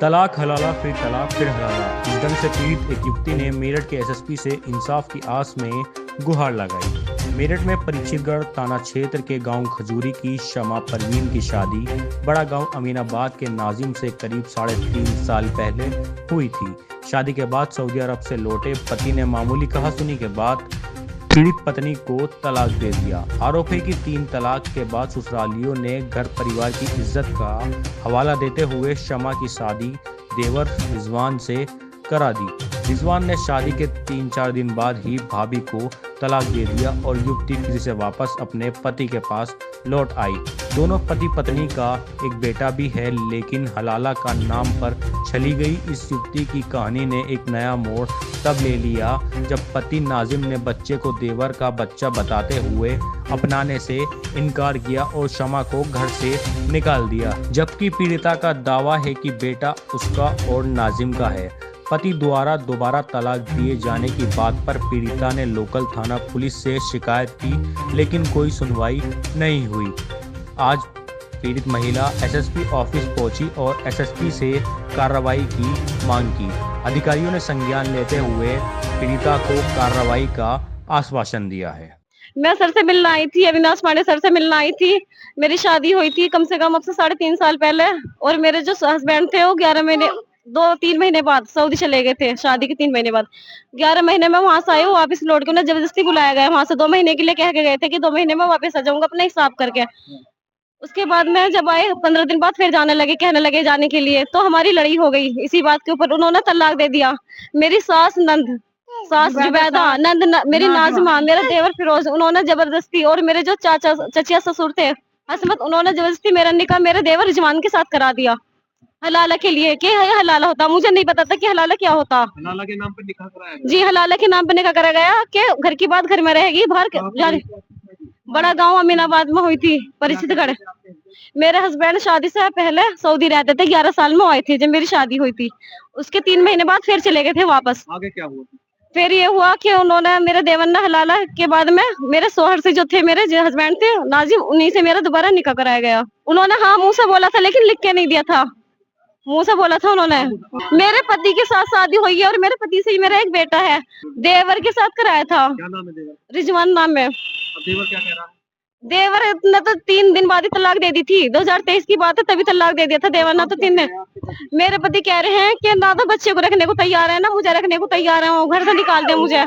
तलाक हलाला फिर हलाला। इस ढंग से पीड़ित एक युवती ने मेरठ के एसएसपी से इंसाफ की आस में गुहार लगाई। मेरठ में परीक्षितगढ़ थाना क्षेत्र के गांव खजूरी की शमा परवीन की शादी बड़ा गांव अमीनाबाद के नाजिम से करीब 3.5 साल पहले हुई थी। शादी के बाद सऊदी अरब से लौटे पति ने मामूली कहासुनी के बाद पीड़ित पत्नी को तलाक दे दिया। आरोप है कि 3 तलाक के बाद ससुरालियों ने घर परिवार की इज्जत का हवाला देते हुए शमा की शादी देवर रिजवान से करा दी। रिजवान ने शादी के 3-4 दिन बाद ही भाभी को तलाक दे दिया और युवती फिर से वापस अपने पति के पास लौट आई। दोनों पति पत्नी का एक बेटा भी है, लेकिन हलाला का नाम पर चली गई इस युवती की कहानी ने एक नया मोड़ तब ले लिया जब पति नाजिम ने बच्चे को देवर का बच्चा बताते हुए अपनाने से इनकार किया और शमा को घर से निकाल दिया, जबकि पीड़िता का दावा है कि बेटा उसका और नाजिम का है। पति द्वारा दोबारा तलाक दिए जाने की बात पर पीड़िता ने लोकल थाना पुलिस से शिकायत की, लेकिन कोई सुनवाई नहीं हुई। आज पीड़ित महिला एसएसपी ऑफिस पहुंची और एसएसपी से कार्रवाई की मांग की। अधिकारियों ने संज्ञान लेते हुए पीड़िता को कार्रवाई का आश्वासन दिया है। मैं सर से मिलने आई थी, अविनाश पांडे सर से मिलने आई थी। मेरी शादी हुई थी कम से कम अब से 3.5 साल पहले, और मेरे जो हस्बैंड थे वो 2-3 महीने बाद सऊदी चले गए थे। शादी के 3 महीने बाद 11 महीने में वहां से आए, वापस लौट के उन्हें जबरदस्ती बुलाया गया वहां से। 2 महीने के लिए कह के गए थे कि 2 महीने में वापस आ जाऊंगा अपना हिसाब करके। उसके बाद में जब आए 15 दिन बाद फिर जाने लगे, कहने लगे जाने के लिए, तो हमारी लड़ाई हो गई इसी बात के ऊपर। उन्होंने तलाक दे दिया। मेरी सास जुबैदा, मेरी नाजमा, मेरा देवर फिरोज, उन्होंने जबरदस्ती, और मेरे जो चचिया ससुर थे हसमत, उन्होंने जबरदस्ती मेरा निकाह मेरे देवर रिजवान के साथ करा दिया। हलाला के लिए कि हलाला होता, मुझे नहीं पता था कि हलाला क्या होता। हलाला के नाम पर निकाह कराया गया। जी, हलाला के नाम पे निकाह करा गया कि घर की बात घर में रहेगी, बाहर बड़ा गांव अमीनाबाद में हुई थी परिचितगढ़। मेरे हस्बैंड शादी से पहले सऊदी रहते थे, 11 साल में आए थे जब मेरी शादी हुई थी। उसके 3 महीने बाद फिर चले गए थे वापस। आगे क्या हुआ? फिर ये हुआ कि उन्होंने मेरे देवर ने हलाला के बाद में मेरे सोहर से जो थे, मेरे जो हस्बैंड थे नाजिम, उन्हीं से मेरा दोबारा निकाह कराया गया। उन्होंने हाँ मुंह से बोला था, लेकिन लिख के नहीं दिया था। मुंह से बोला था उन्होंने। मेरे पति के साथ शादी हुई है और मेरे पति से ही मेरा एक बेटा है। देवर के साथ कराया था। क्या नाम है देवर? रिजवान नाम है। अब देवर क्या कह रहा है? देवर ने तो 3 दिन बाद ही तलाक दे दी थी। 2023 की बात है, तभी तलाक दे दिया था देवर ना। तो 3 दिन मेरे पति कह रहे हैं कि ना तो बच्चे को रखने को तैयार है, ना मुझे रखने को तैयार है, वो घर से निकाल दे मुझे।